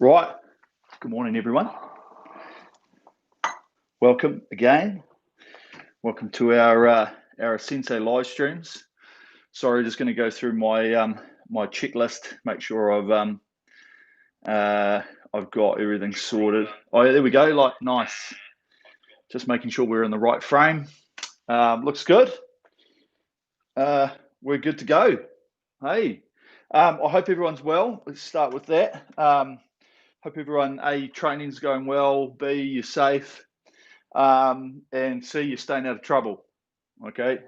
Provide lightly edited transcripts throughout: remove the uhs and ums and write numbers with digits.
Right. Good morning, everyone. Welcome again. Welcome to our asensei live streams. Sorry, just going to go through my my checklist. Make sure I've got everything sorted. Oh, yeah, there we go. Like nice. Just making sure we're in the right frame. Looks good. We're good to go. Hey, I hope everyone's well. Let's start with that. Hope everyone, A, training's going well, B, you're safe, and C, you're staying out of trouble. Okay.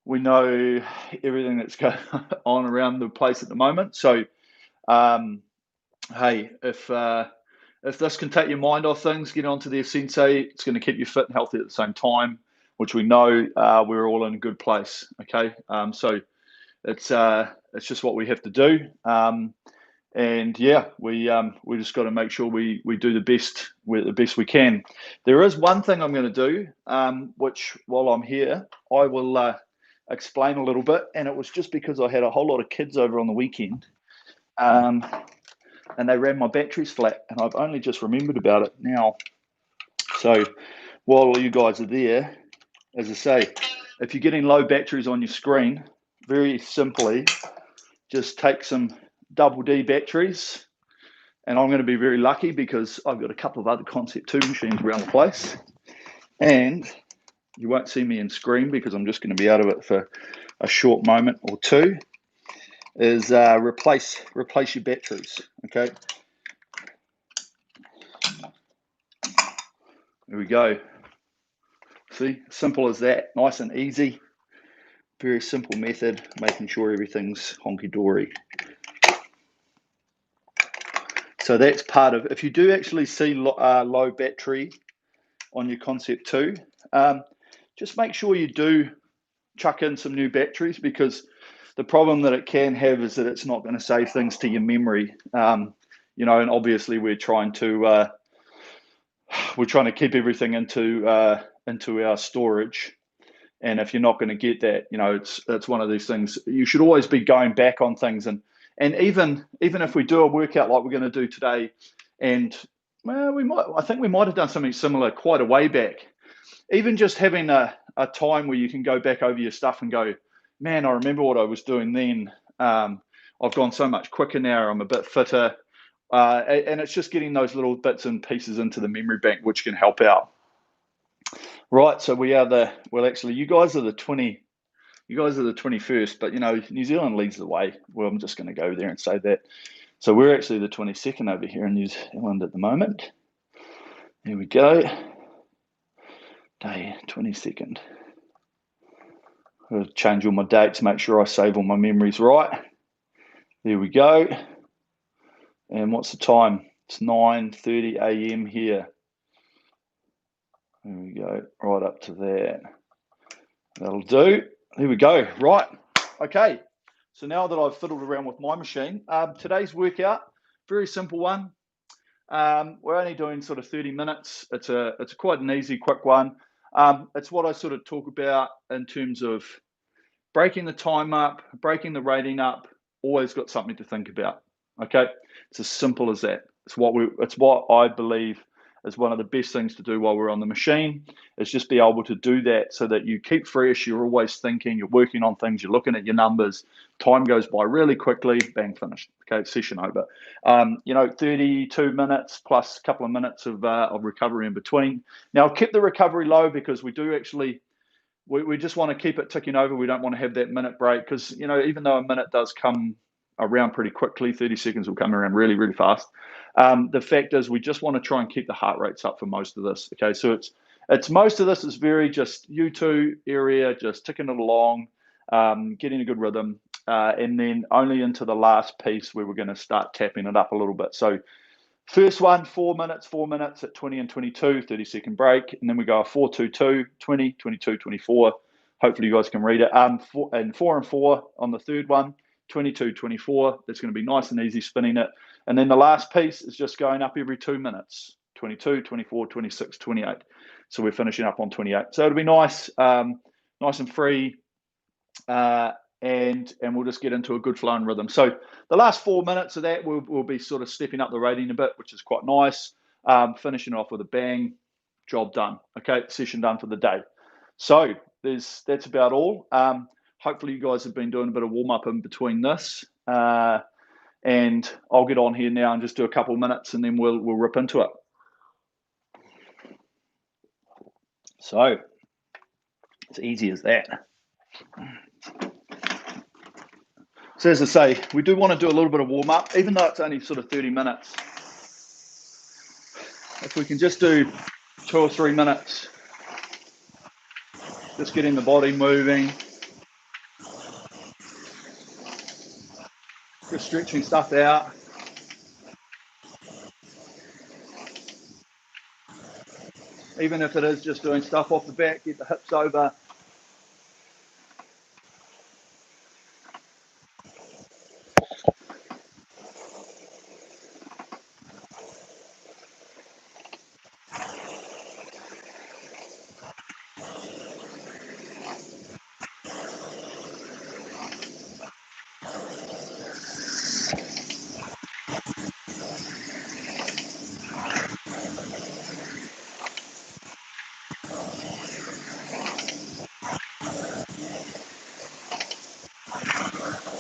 We know everything that's going on around the place at the moment. So, hey, if this can take your mind off things, get onto the sensei. It's going to keep you fit and healthy at the same time, which we know we're all in a good place. Okay. So it's just what we have to do. And yeah, we just got to make sure we do the best we can. There is one thing I'm going to do, which while I'm here, I will explain a little bit. And it was just because I had a whole lot of kids over on the weekend, and they ran my batteries flat, and I've only just remembered about it now. So while you guys are there, as I say, if you're getting low batteries on your screen, very simply, just take some double D batteries. And I'm going to be very lucky because I've got a couple of other Concept 2 machines around the place. And you won't see me in screen because I'm just going to be out of it for a short moment or two, is replace your batteries, okay? There we go. See, simple as that, nice and easy. Very simple method, making sure everything's honky-dory. So that's part of, if you do actually see low battery on your Concept 2, just make sure you do chuck in some new batteries, because the problem that it can have is that it's not going to save things to your memory. And obviously we're trying to keep everything into our storage. And if you're not going to get that, it's one of these things. You should always be going back on things, and even if we do a workout like we're going to do today, and I think we might have done something similar quite a way back. Even just having a time where you can go back over your stuff and go, man, I remember what I was doing then. I've gone so much quicker now. I'm a bit fitter, and it's just getting those little bits and pieces into the memory bank, which can help out. Right, so you guys are the 21st, but New Zealand leads the way. Well, I'm just going to go there and say that. So we're actually the 22nd over here in New Zealand at the moment. There we go. Day 22nd. I'll change all my dates, make sure I save all my memories right. There we go. And what's the time? It's 9:30 a.m. here. There we go, right up to that. That'll do. Here we go. Right. Okay. So now that I've fiddled around with my machine, today's workout, very simple one. We're only doing sort of 30 minutes. It's quite an easy, quick one. It's what I sort of talk about in terms of breaking the time up, breaking the rating up. Always got something to think about. Okay, it's as simple as that. It's what I believe is one of the best things to do while we're on the machine, is just be able to do that so that you keep fresh. You're always thinking, you're working on things, you're looking at your numbers. Time goes by really quickly. Bang, finished. Okay, session over. 32 minutes plus a couple of minutes of recovery in between. Now, I've kept the recovery low because we do actually. We just want to keep it ticking over. We don't want to have that minute break because, even though a minute does come around pretty quickly, 30 seconds will come around really, really fast. The fact is we just want to try and keep the heart rates up for most of this. Okay, so it's most of this is very just U2 area, just ticking it along, getting a good rhythm, and then only into the last piece where we're going to start tapping it up a little bit. So first one, 4 minutes at 20 and 22, 30-second break. And then we go a 4-2-2, 20, 22, 24. Hopefully you guys can read it. 4 and 4 on the third one, 22, 24. That's going to be nice and easy spinning it. And then the last piece is just going up every 2 minutes, 22, 24, 26, 28. So we're finishing up on 28. So it'll be nice, nice and free. And and we'll just get into a good flowing rhythm. So the last 4 minutes of that, we'll be sort of stepping up the rating a bit, which is quite nice. Finishing off with a bang, job done. Okay, session done for the day. So that's about all. Hopefully you guys have been doing a bit of warm up in between this, and I'll get on here now and just do a couple of minutes, and then we'll rip into it. So it's easy as that. So as I say, we do want to do a little bit of warm up, even though it's only sort of 30 minutes. If we can just do 2 or 3 minutes, just getting the body moving, just stretching stuff out. Even if it is just doing stuff off the back, get the hips over.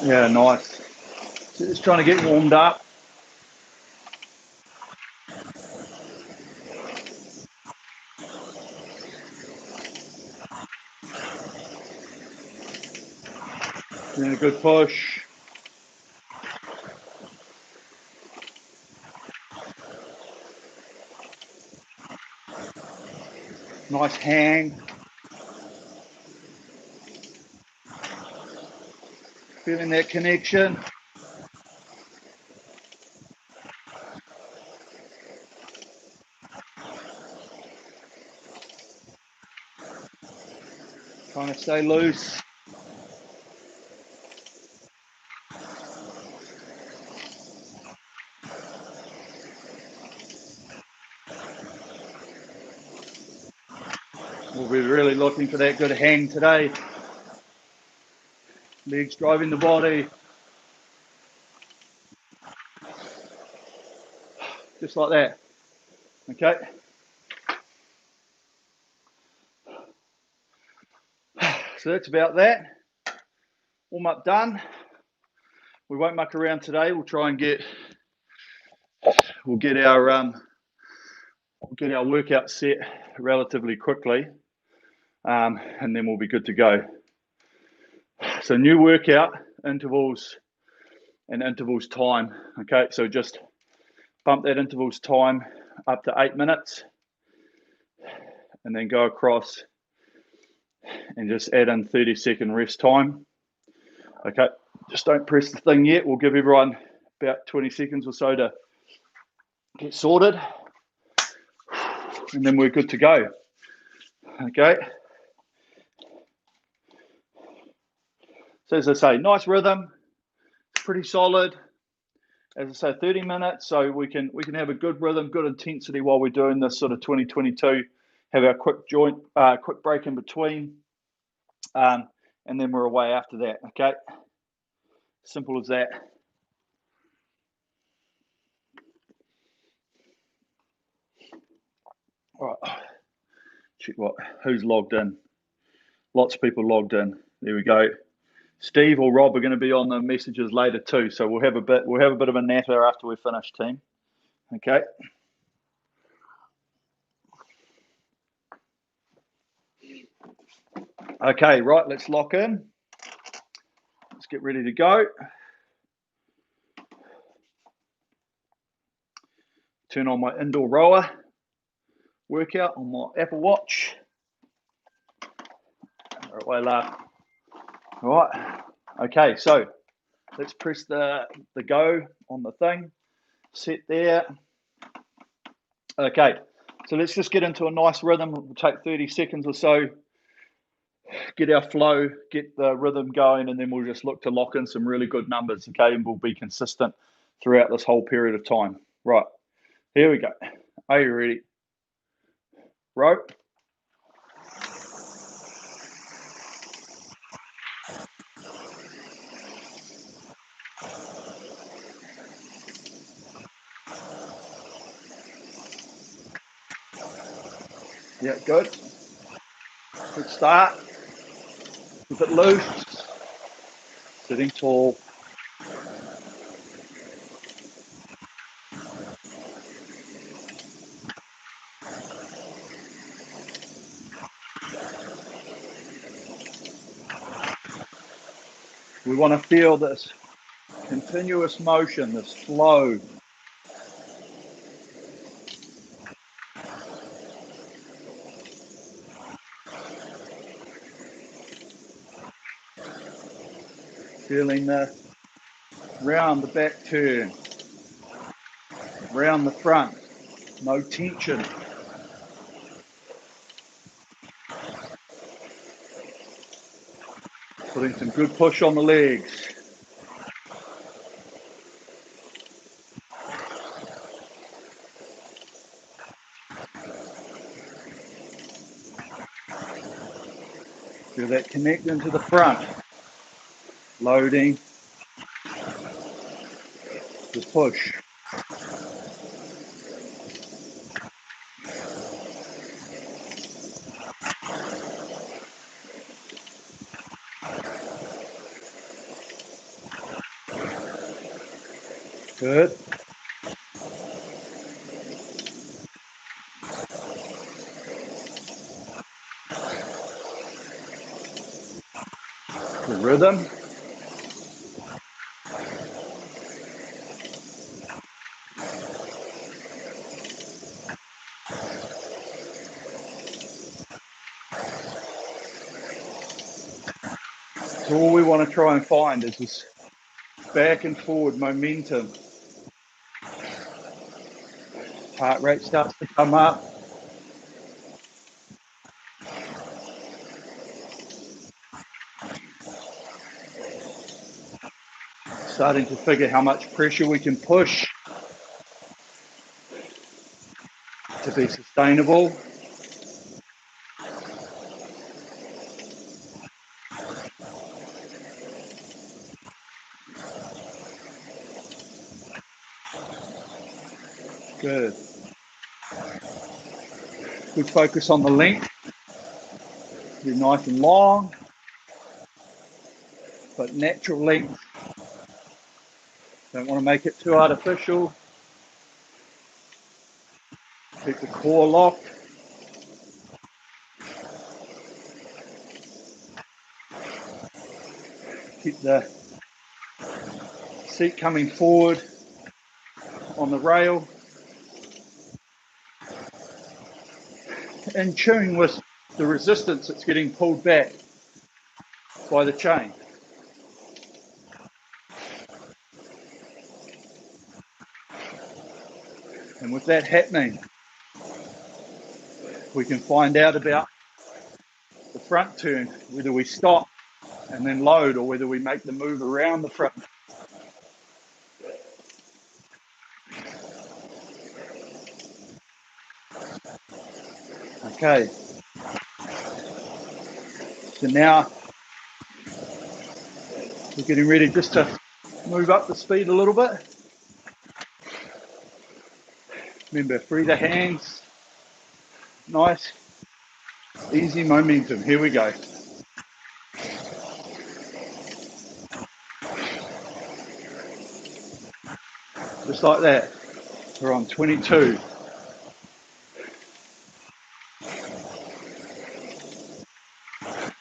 Yeah, nice. So just trying to get warmed up. Then a good push. Nice hang. Feeling that connection. Trying to stay loose. We'll be really looking for that good hang today. Legs driving the body. Just like that. Okay. So that's about that. Warm up done. We won't muck around today. We'll try and get our workout set relatively quickly, and then we'll be good to go. So new workout, intervals, and intervals time. Okay, so just bump that intervals time up to 8 minutes, and then go across and just add in 30-second rest time. Okay, just don't press the thing yet. We'll give everyone about 20 seconds or so to get sorted, and then we're good to go. Okay. So as I say, nice rhythm, pretty solid. As I say, 30 minutes, so we can have a good rhythm, good intensity while we're doing this sort of 2022. Have our quick break in between, and then we're away after that. Okay, simple as that. All right, check who's logged in. Lots of people logged in. There we go. Steve or Rob are going to be on the messages later too, so we'll have a bit of a natter after we finish, team. Okay. Okay, right, let's lock in. Let's get ready to go. Turn on my indoor rower workout on my Apple Watch. Right, laugh. All right. Okay, so let's press the go on the thing. Set there. Okay, so let's just get into a nice rhythm. It'll take 30 seconds or so. Get our flow, get the rhythm going, and then we'll just look to lock in some really good numbers, okay? And we'll be consistent throughout this whole period of time. Right, here we go. Are you ready? Rope. Yeah, good. Good start. Keep it loose. Sitting tall. We want to feel this continuous motion, this flow. Feeling the round the back turn, round the front, no tension. Putting some good push on the legs. Feel that connect into the front. Loading. The push. Good. The rhythm. So all we want to try and find is this back and forward momentum. Heart rate starts to come up. Starting to figure how much pressure we can push to be sustainable. Good. Good focus on the length. Be nice and long, but natural length. Don't want to make it too artificial. Keep the core locked. Keep the seat coming forward on the rail. And tune with the resistance that's getting pulled back by the chain. And with that happening, we can find out about the front turn, whether we stop and then load or whether we make the move around the front. Okay. So now we're getting ready just to move up the speed a little bit. Remember, free the hands. Nice, easy momentum. Here we go. Just like that. We're on 22.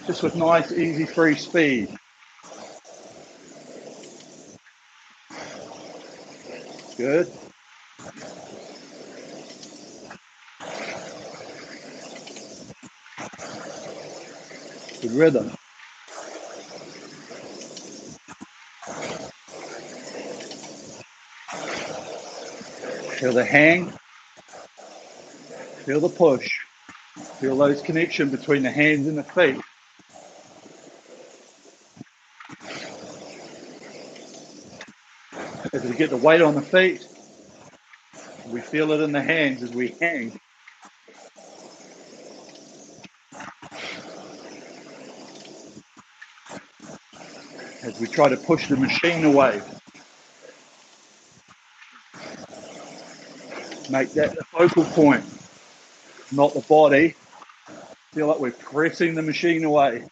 Just with nice, easy, free speed. Good. Good rhythm. Feel the hang. Feel the push. Feel those connection between the hands and the feet. As we get the weight on the feet, we feel it in the hands as we hang. As we try to push the machine away. Make that the focal point, not the body, Feel like we're pressing the machine away.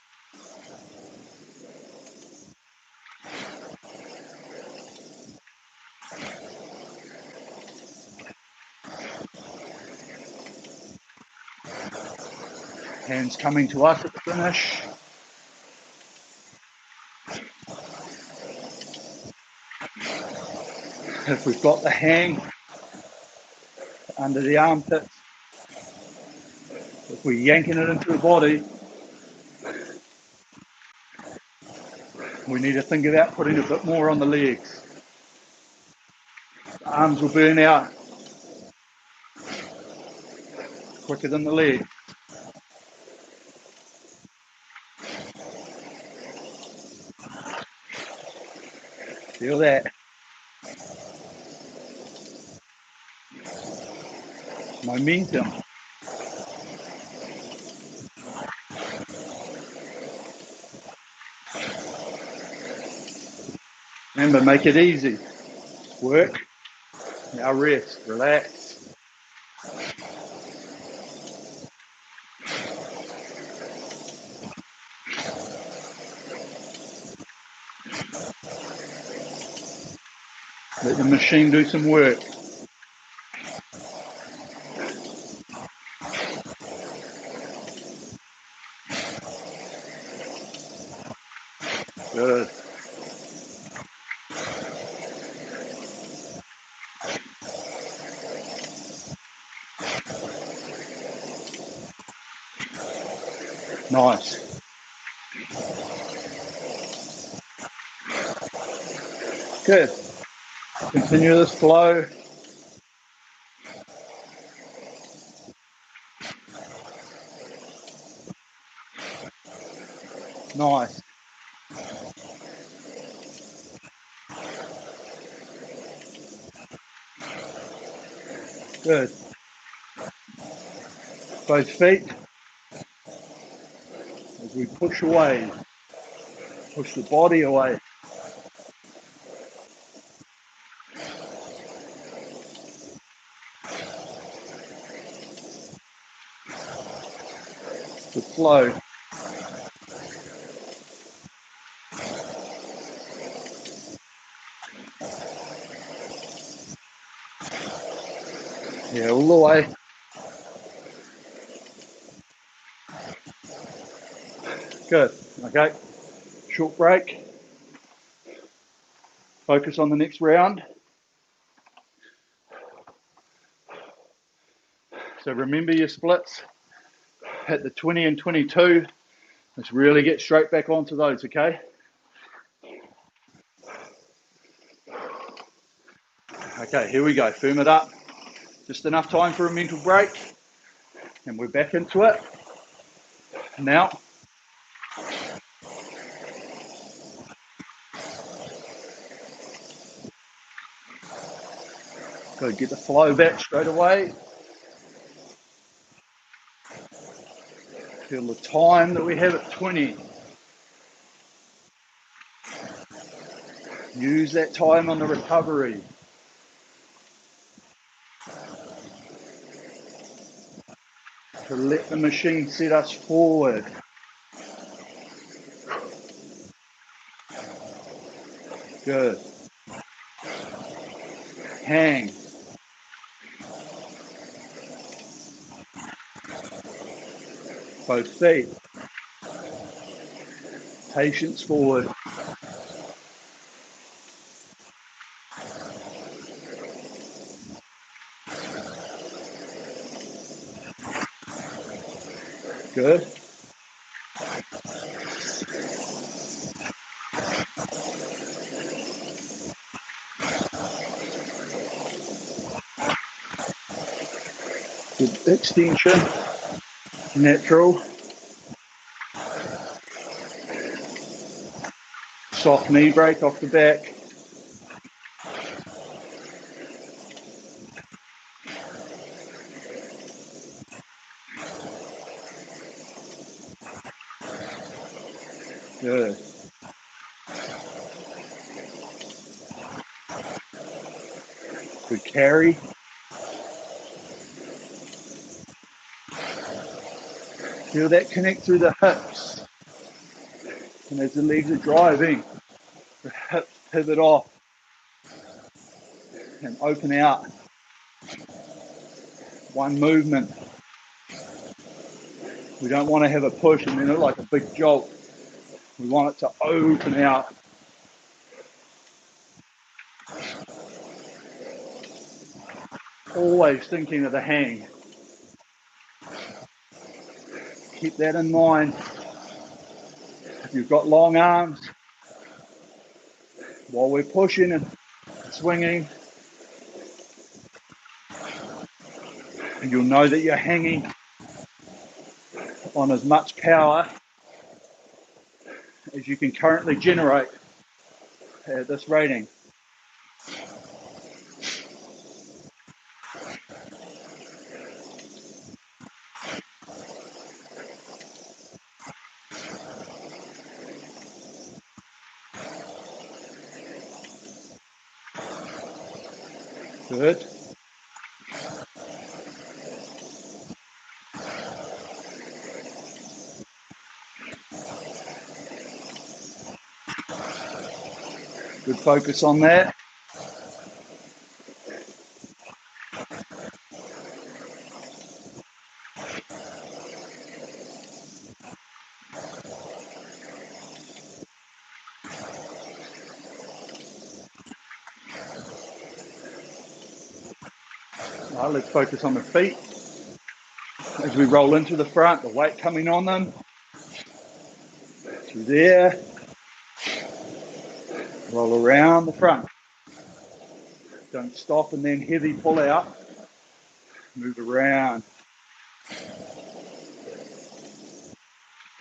Hands coming to us at the finish. If we've got the hang under the armpits, if we're yanking it into the body, we need to think about putting a bit more on the legs. The arms will burn out quicker than the legs. Feel that. Momentum. Remember, make it easy. Work. Now rest. Relax. Let the machine do some work. Good. Nice. Good. Continue this flow. Nice. Good. Both feet. As we push away, push the body away. The flow. Yeah, all the way. Good. Okay. Short break. Focus on the next round. So remember your splits at the 20 and 22. Let's really get straight back onto those, okay? Okay, here we go. Firm it up. Just enough time for a mental break. And we're back into it. Now. Go get the flow back straight away. Feel the time that we have at 20. Use that time on the recovery. To let the machine set us forward. Good. Hang. Both feet. Patience forward. Good. Good extension. Natural. Soft knee break off the back. Good. Good carry. Feel that connect through the hips. And as the legs are driving, the hips pivot off and open out. One movement. We don't want to have a push and then look like a big jolt. We want it to open out. Always thinking of the hang. Keep that in mind. If you've got long arms, while we're pushing and swinging, you'll know that you're hanging on as much power as you can currently generate at this rating. Good. Good focus on that. Now let's focus on the feet. As we roll into the front, the weight coming on them. Through there. Roll around the front. Don't stop and then heavy pull out. Move around.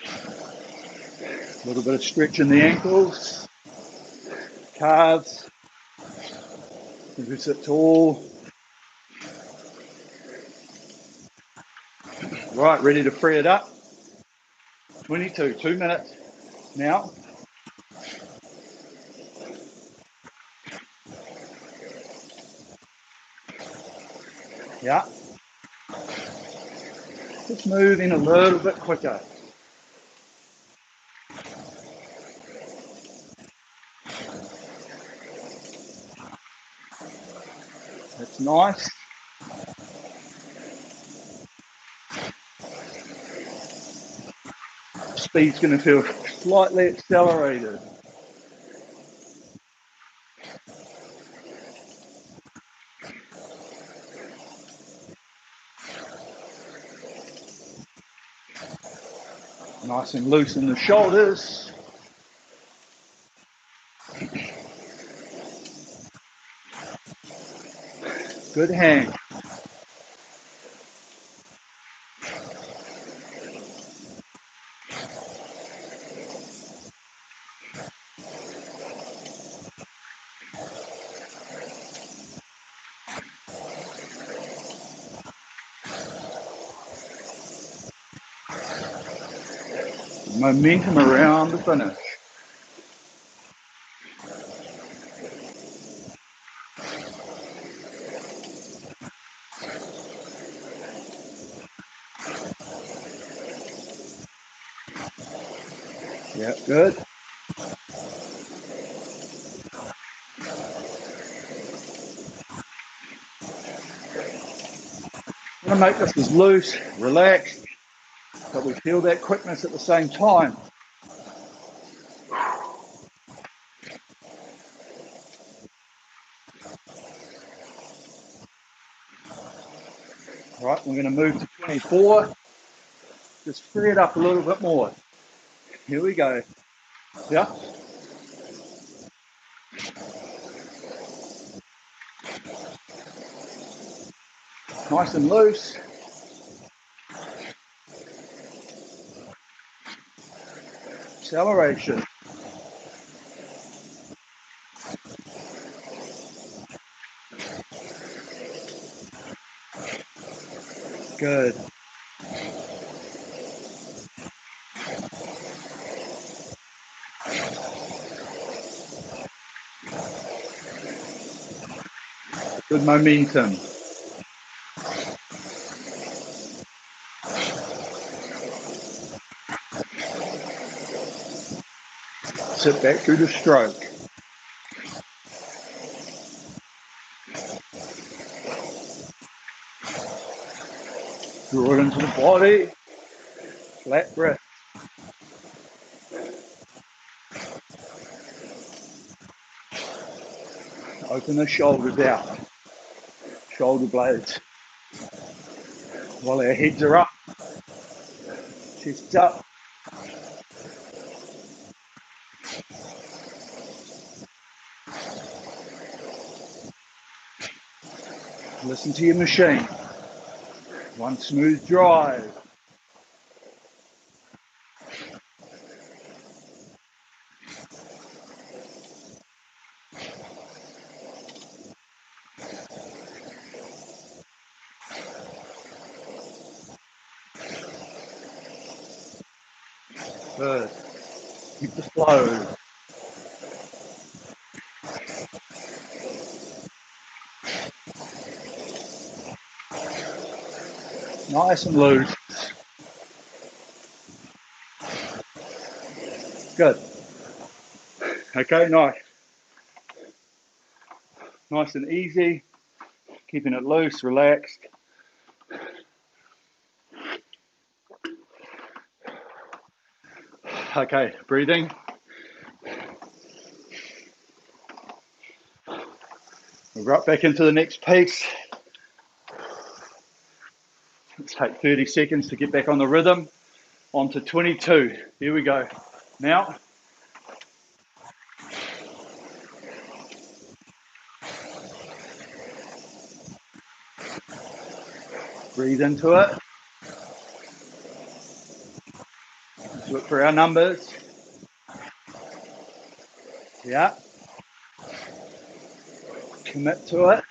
A little bit of stretch in the ankles, calves. As we sit tall. Right, ready to free it up. 22, 2 minutes now. Yeah. Just move in a little bit quicker. That's nice. Speed's going to feel slightly accelerated. Nice and loose in the shoulders. Good hang. Momentum around the finish. Yeah, good. I'm going to make this as loose, relaxed, but we feel that quickness at the same time. All right, we're going to move to 24. Just free it up a little bit more. Here we go. Yeah. Nice and loose. Acceleration. Good. Good momentum. Sit back through the stroke. Draw it into the body. Flat breath. Open the shoulders out. Shoulder blades. While our heads are up. Chest up. Listen to your machine. One smooth drive. Good. Keep the flow. Nice and loose. Good. Okay, nice. Nice and easy. Keeping it loose, relaxed. Okay, breathing. We'll right back into the next piece. Let's take 30 seconds to get back on the rhythm. On to 22. Here we go. Now. Breathe into it. Let's look for our numbers. Yeah. Commit to it.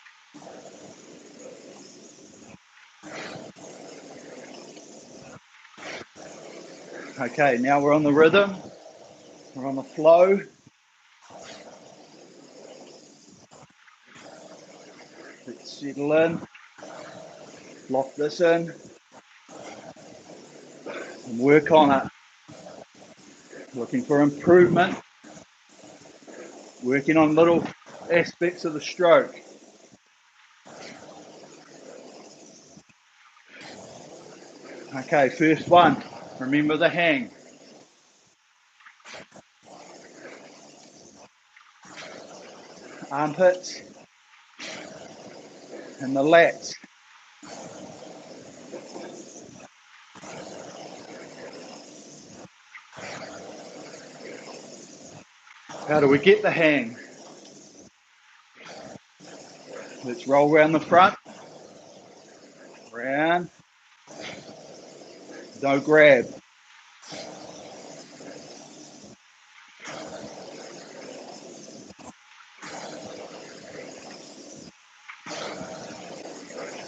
Okay, now we're on the rhythm. We're on the flow. Let's settle in. Lock this in. And work on it. Looking for improvement. Working on little aspects of the stroke. Okay, first one. Remember the hang. Armpits. And the lats. How do we get the hang? Let's roll around the front. Round. Don't grab.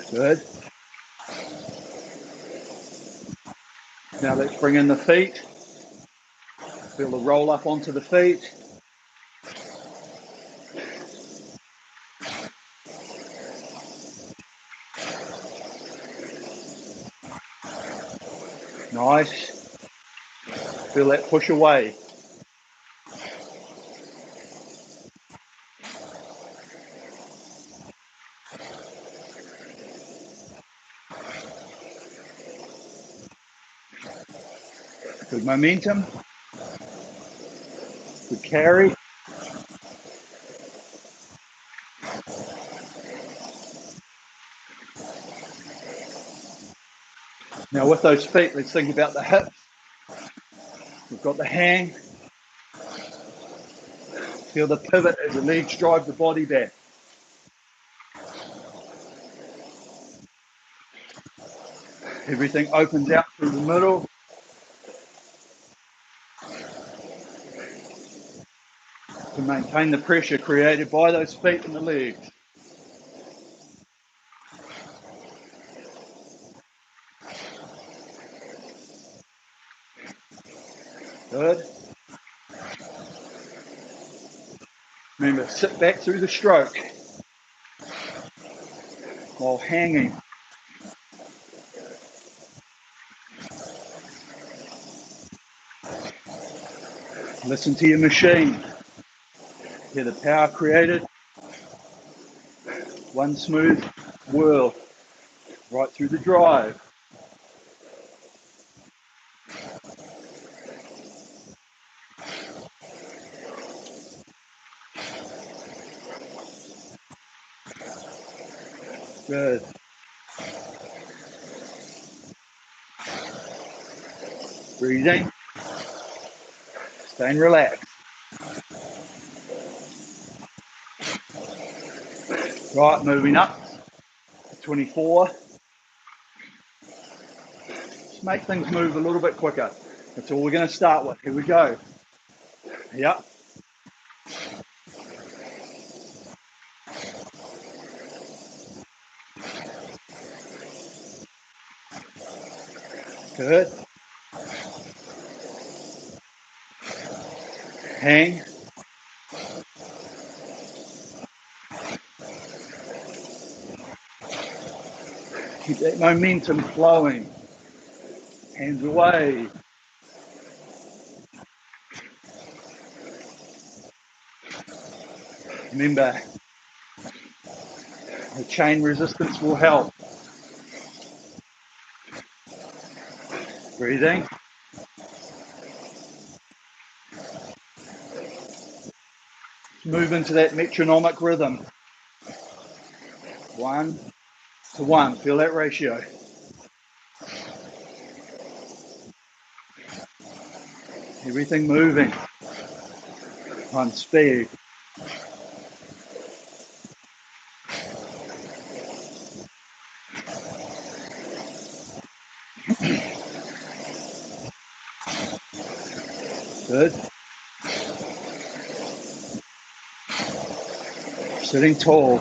Good. Now let's bring in the feet. Feel the roll up onto the feet. Nice. Feel that push away. Good momentum. Good carry. Now with those feet, let's think about the hips. We've got the hang. Feel the pivot as the legs drive the body back. Everything opens out through the middle. To maintain the pressure created by those feet and the legs. Good. Remember, sit back through the stroke while hanging. Listen to your machine. Hear the power created. One smooth whirl right through the drive. Good. Breathing. Staying relaxed. Right, moving up. 24. Just make things move a little bit quicker. That's all we're going to start with. Here we go. Yep. Good. Hang. Keep that momentum flowing. Hands away. Remember, the chain resistance will help. Breathing. Move into that metronomic rhythm. 1 to 1. Feel that ratio. Everything moving on speed. Good. Sitting tall.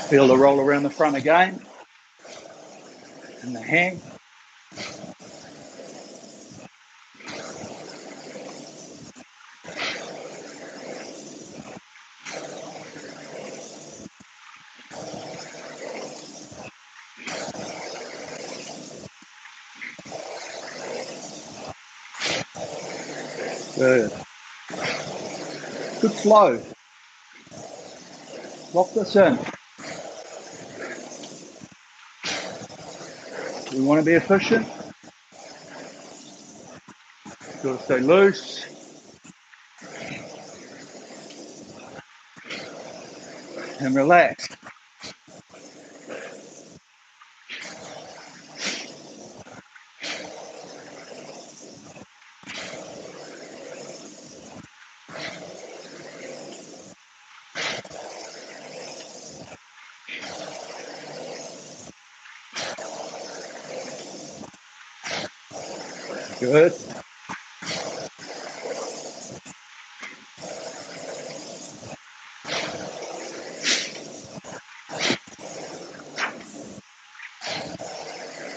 Feel the roll around the front again. And the hang. Good. Good flow. Lock this in. We want to be efficient. Got to stay loose. And relax. Good.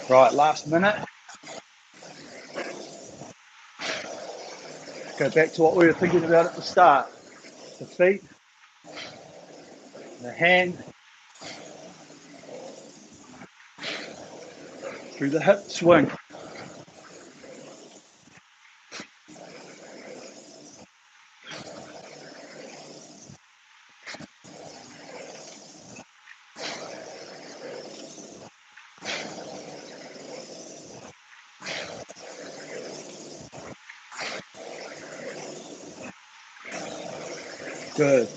Right, last minute. Go back to what we were thinking about at the start. The feet, the hand, through the hip swing. Good.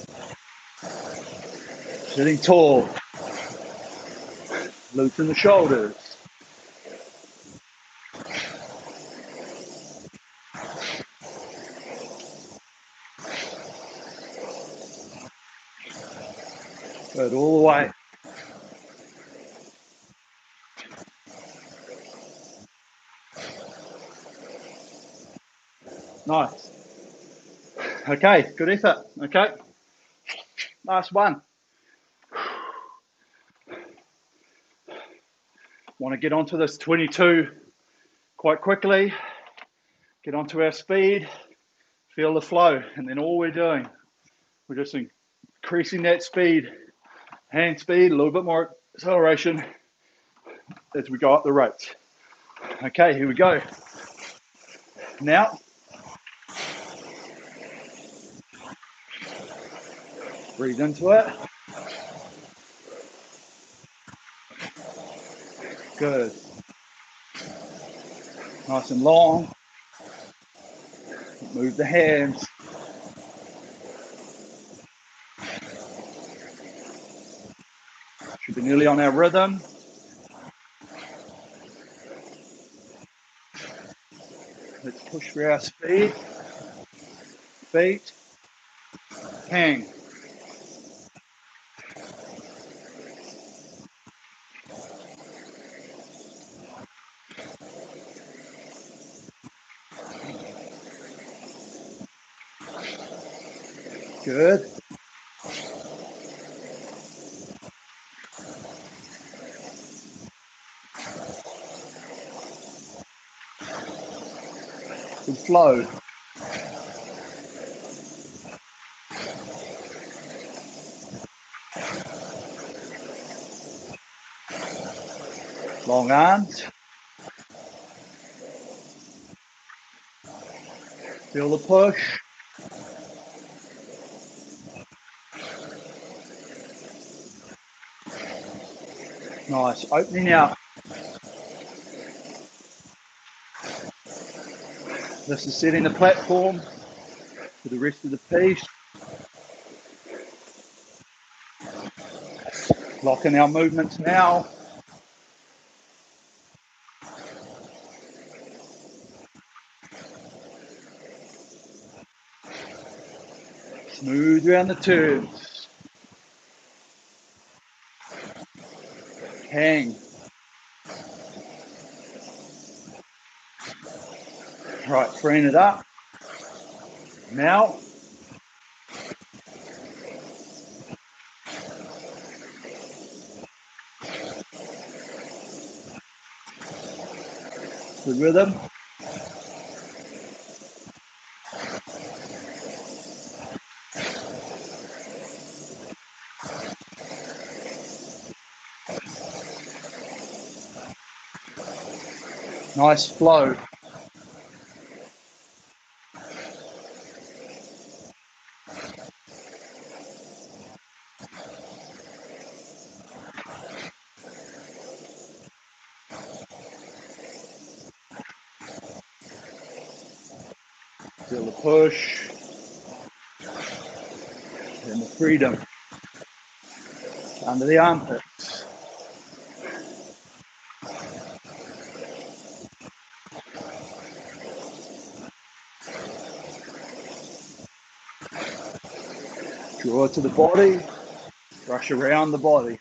Sitting tall. Loosen the shoulders. Good, all the way. Nice. Okay, good effort. Okay, last one. Want to get onto this 22 quite quickly. Get onto our speed, feel the flow, and then all we're doing, we're just increasing that speed, hand speed, a little bit more acceleration as we go up the ropes. Okay, here we go. Now, breathe into it. Good. Nice and long. Move the hands. Should be nearly on our rhythm. Let's push for our speed. Feet. Hang. Good. Good flow. Long arms. Feel the push. Nice. Opening out. This is setting the platform for the rest of the piece. Locking our movements now. Smooth around the turns. Hang. Right, freeing it up. Now. Good rhythm. Nice flow. Feel the push and the freedom under the armpits. Draw to the body, brush around the body.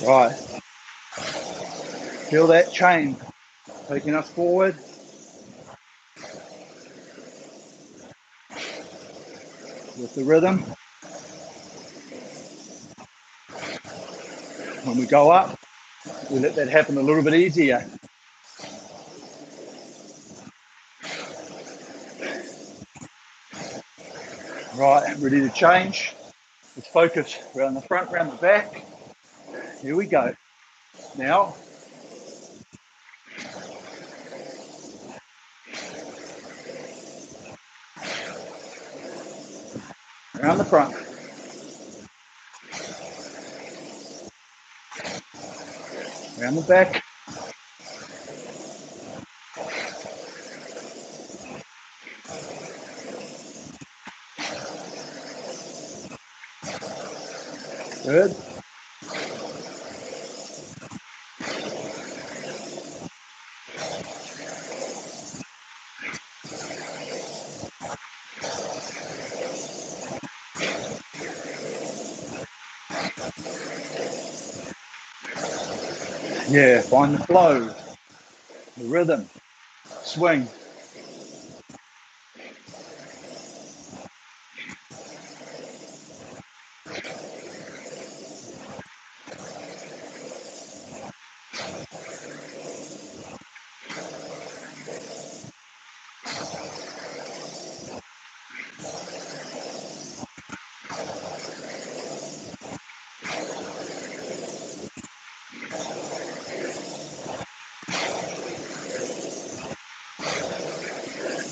Right. Feel that chain taking us forward. With the rhythm. When we go up, we let that happen a little bit easier. Right, ready to change. Let's focus around the front, around the back. Here we go. Now, around the front. Around the back. Good. Yeah, find the flow, the rhythm, swing.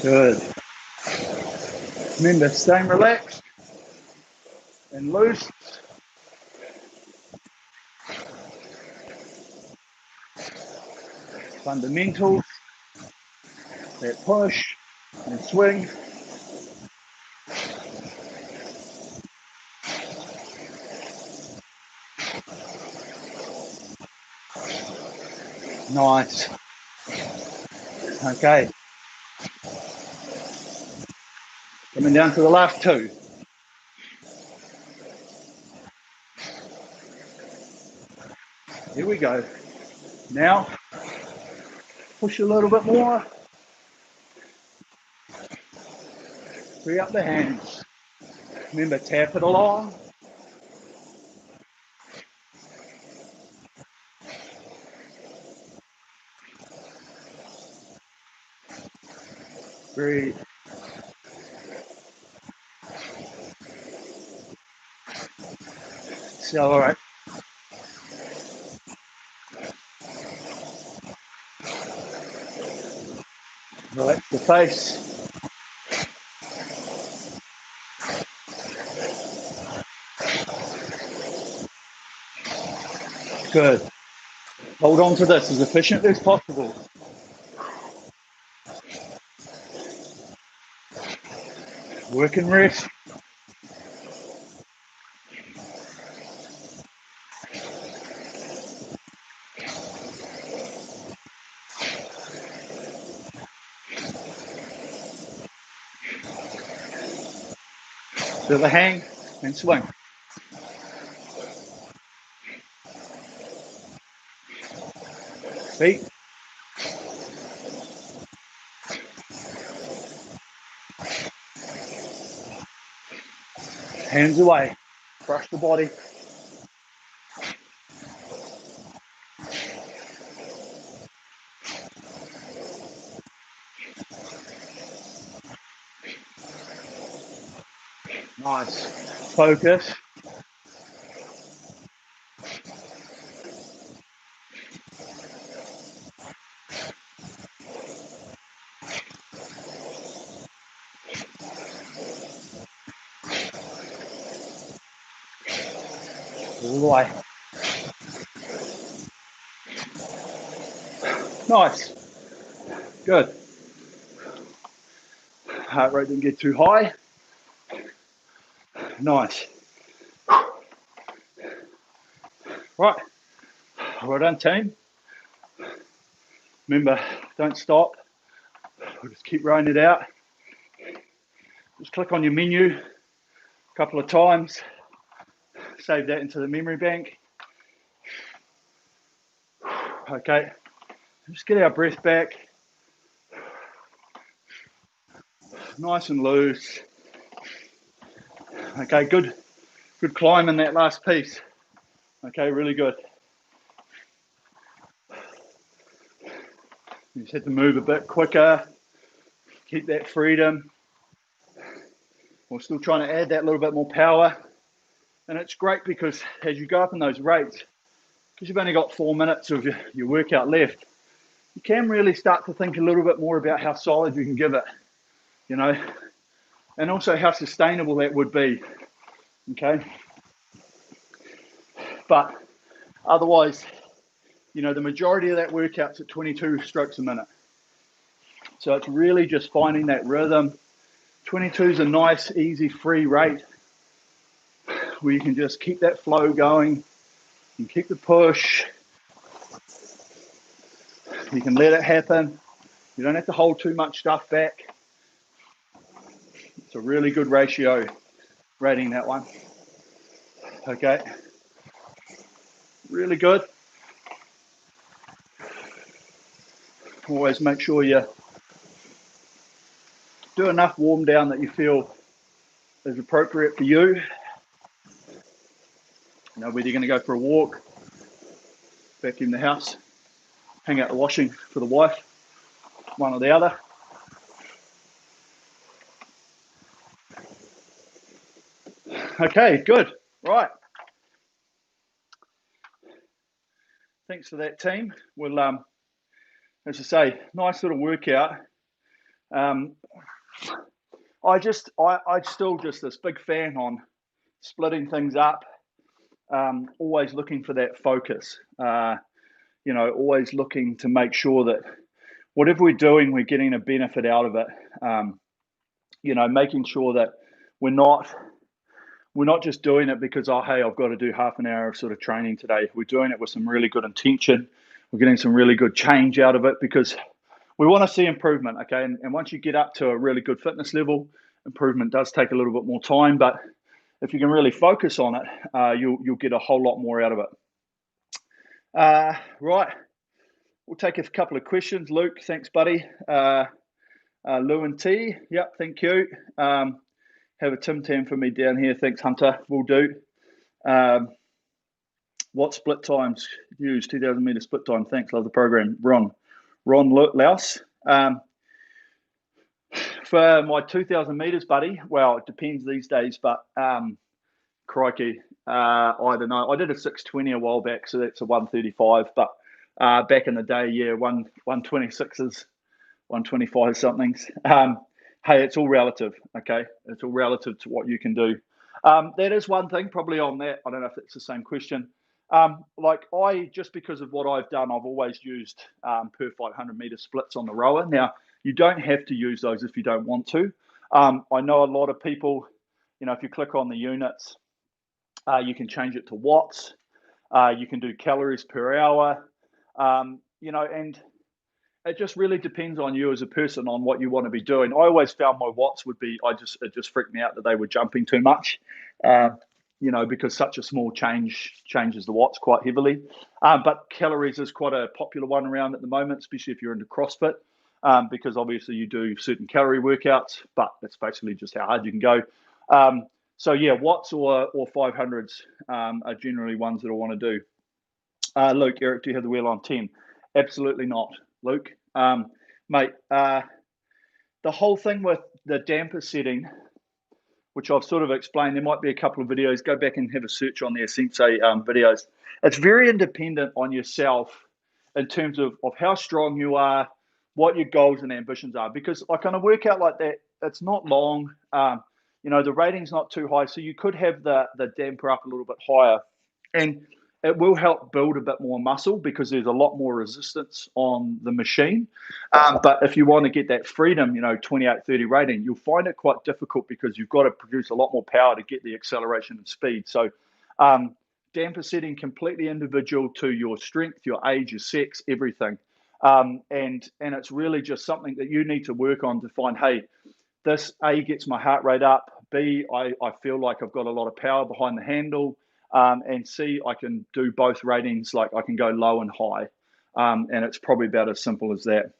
Good. Remember, staying relaxed and loose. Fundamentals, that push and swing. Nice. Okay. Coming down to the last two. Here we go. Now, push a little bit more. Free up the hands. Remember, tap it along. Breathe. Accelerate. Relax the face. Good. Hold on to this as efficiently as possible. Work and rest. Feel the hang and swing. Feet. Hands away. Brush the body. Nice. Focus. All the way. Nice. Good. Heart rate didn't get too high. Nice. Right. Well done, team. Remember, don't stop. We'll just keep rolling it out. Just click on your menu a couple of times. Save that into the memory bank. Okay. Just get our breath back. Nice and loose. Okay, good climb in that last piece. Okay, really good. You just have to move a bit quicker. Keep that freedom. We're still trying to add that little bit more power. And it's great because as you go up in those rates, because you've only got 4 minutes of your workout left, you can really start to think a little bit more about how solid you can give it, you know, and also how sustainable that would be, okay? But otherwise, you know, the majority of that workout's at 22 strokes a minute. So it's really just finding that rhythm. 22 is a nice, easy, free rate where you can just keep that flow going and keep the push. You can let it happen. You don't have to hold too much stuff back. It's a really good ratio rating, that one. Okay. Really good. always make sure you do enough warm down that you feel is appropriate for you. You know, whether you're going to go for a walk, back in the house, hang out the washing for the wife, one or the other. Okay, good. Right. Thanks for that, team. We'll, as I say, nice little workout. I still just this big fan on splitting things up. Always looking for that focus. You know, always looking to make sure that whatever we're doing, we're getting a benefit out of it. You know, making sure that we're not just doing it because, oh, hey, I've got to do half an hour of sort of training today. We're doing it with some really good intention. We're getting some really good change out of it because we want to see improvement, okay? And once you get up to a really good fitness level, improvement does take a little bit more time, but if you can really focus on it, you'll get a whole lot more out of it. Right, we'll take a couple of questions. Luke, thanks, buddy. Lou and T, yep, thank you. Have a Tim Tam for me down here. Thanks, Hunter. Will do. What split times used? 2,000 meter split time. Thanks. Love the program. Ron Laus. For my 2,000 meters, buddy, well, it depends these days, but crikey, I don't know. I did a 620 a while back, so that's a 135. But back in the day, yeah, 126s, 125 somethings. Hey, it's all relative, okay? It's all relative to what you can do. That is one thing, probably on that. I don't know if it's the same question. Like just because of what I've done, I've always used per 500 meter splits on the rower. Now, you don't have to use those if you don't want to. I know a lot of people, you know, if you click on the units, you can change it to watts. You can do calories per hour, you know, and it just really depends on you as a person on what you want to be doing. I always found my watts would be, it just freaked me out that they were jumping too much, you know, because such a small change changes the watts quite heavily. But calories is quite a popular one around at the moment, especially if you're into CrossFit, because obviously you do certain calorie workouts, but it's basically just how hard you can go. So yeah, watts or 500s are generally ones that I want to do. Luke, Eric, do you have the wheel on 10? Absolutely not, Luke. Mate, the whole thing with the damper setting, which I've sort of explained, there might be a couple of videos. Go back and have a search on the asensei videos. It's very independent on yourself in terms of how strong you are, what your goals and ambitions are. Because like on a workout like that, it's not long. You know, the rating's not too high, so you could have the damper up a little bit higher. And it will help build a bit more muscle because there's a lot more resistance on the machine. But if you want to get that freedom, you know, 28, 30 rating, you'll find it quite difficult because you've got to produce a lot more power to get the acceleration and speed. So damper setting completely individual to your strength, your age, your sex, everything. And it's really just something that you need to work on to find, hey, this A gets my heart rate up. B, I feel like I've got a lot of power behind the handle. And C, I can do both ratings, like I can go low and high. And it's probably about as simple as that.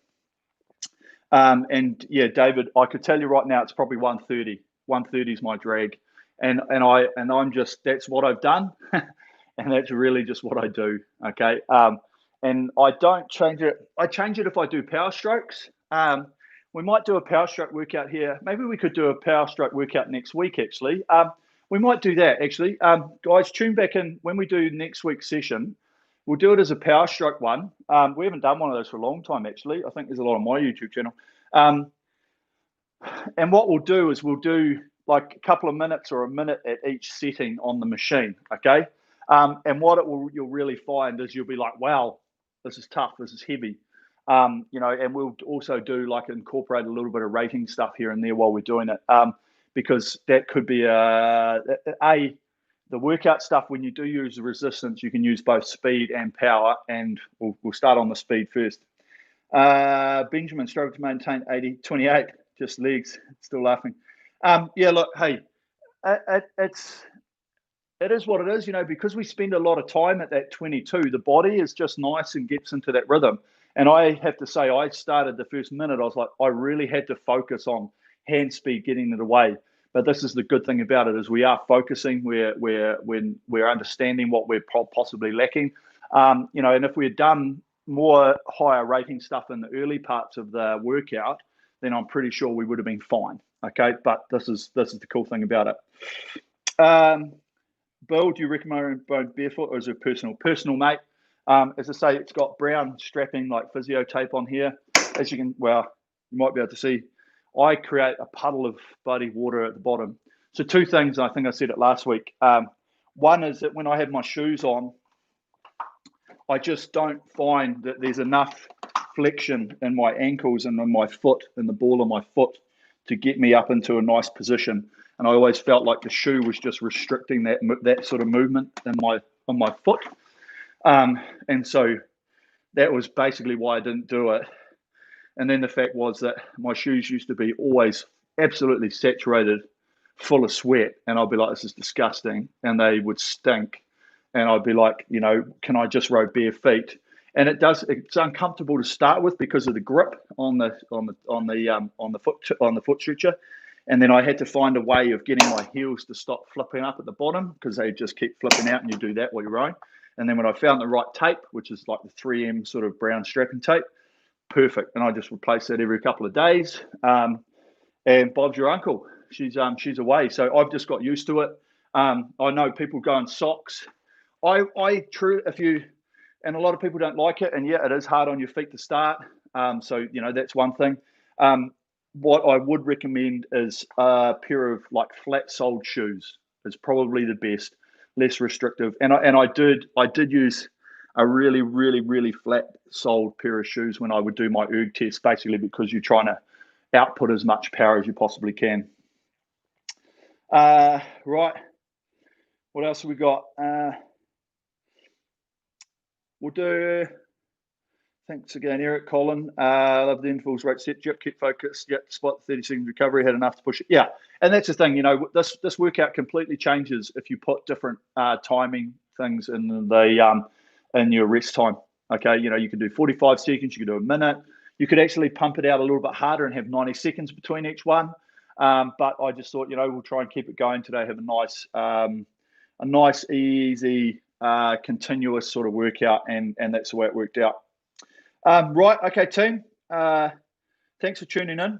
And yeah, David, I could tell you right now, it's probably 130. 130 is my drag. And I'm just, that's what I've done. And that's really just what I do. Okay. And I don't change it. I change it if I do power strokes. We might do a power stroke workout here. Maybe we could do a power stroke workout next week, actually. We might do that, actually. Guys, tune back in when we do next week's session. We'll do it as a power stroke one. We haven't done one of those for a long time, actually. I think there's a lot on my YouTube channel. And what we'll do is we'll do like a couple of minutes or a minute at each setting on the machine, okay? And what you'll really find is you'll be like, wow, this is tough, this is heavy. You know, and we'll also do like incorporate a little bit of rating stuff here and there while we're doing it. Because that could be the workout stuff. When you do use the resistance, you can use both speed and power, and we'll start on the speed first. Benjamin struggled to maintain 28, just legs, still laughing. Yeah, look, hey, it is what it is, you know, because we spend a lot of time at that 22, the body is just nice and gets into that rhythm. And I have to say, I started the first minute, I was like, I really had to focus on hand speed, getting it away. But this is the good thing about it, is we are focusing, we're understanding what we're possibly lacking. You know, and if we had done more higher rating stuff in the early parts of the workout, then I'm pretty sure we would have been fine. Okay, but this is the cool thing about it. Bill, do you recommend going barefoot or is it personal? Personal, mate. As I say, it's got brown strapping like physio tape on here. As you can, well, you might be able to see, I create a puddle of bloody water at the bottom. So two things, I think I said it last week. One is that when I have my shoes on, I just don't find that there's enough flexion in my ankles and in my foot, in the ball of my foot, to get me up into a nice position. And I always felt like the shoe was just restricting that sort of movement on my foot. And so that was basically why I didn't do it. And then the fact was that my shoes used to be always absolutely saturated, full of sweat. And I'd be like, this is disgusting. And they would stink. And I'd be like, you know, can I just row bare feet? And it's uncomfortable to start with because of the grip on the foot suture. And then I had to find a way of getting my heels to stop flipping up at the bottom, because they just keep flipping out, and you do that while you're rowing. And then when I found the right tape, which is like the 3M sort of brown strapping tape, perfect. And I just replace that every couple of days. And Bob's your uncle. She's away, so I've just got used to it. I know people go in socks. And a lot of people don't like it, and yeah, it is hard on your feet to start. So you know, that's one thing. What I would recommend is a pair of like flat-soled shoes. Is probably the best, less restrictive. And I did use a really, really, really flat-soled pair of shoes when I would do my erg test, basically because you're trying to output as much power as you possibly can. Right. What else have we got? We'll do. Thanks again, Eric, Colin. Love the intervals, rate set. Yep, keep focused. Yep, spot 30 second recovery. Had enough to push it. Yeah, and that's the thing. You know, this workout completely changes if you put different timing things in in your rest time. Okay, you know, you can do 45 seconds. You can do a minute. You could actually pump it out a little bit harder and have 90 seconds between each one. But I just thought, you know, we'll try and keep it going today. Have a nice, easy, continuous sort of workout, and that's the way it worked out. Right, okay, team. Thanks for tuning in.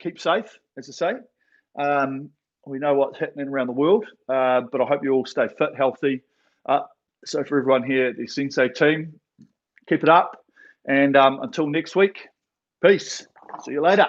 Keep safe, as I say. We know what's happening around the world, but I hope you all stay fit, healthy. So for everyone here at the Sensei team, keep it up. And until next week, peace. See you later.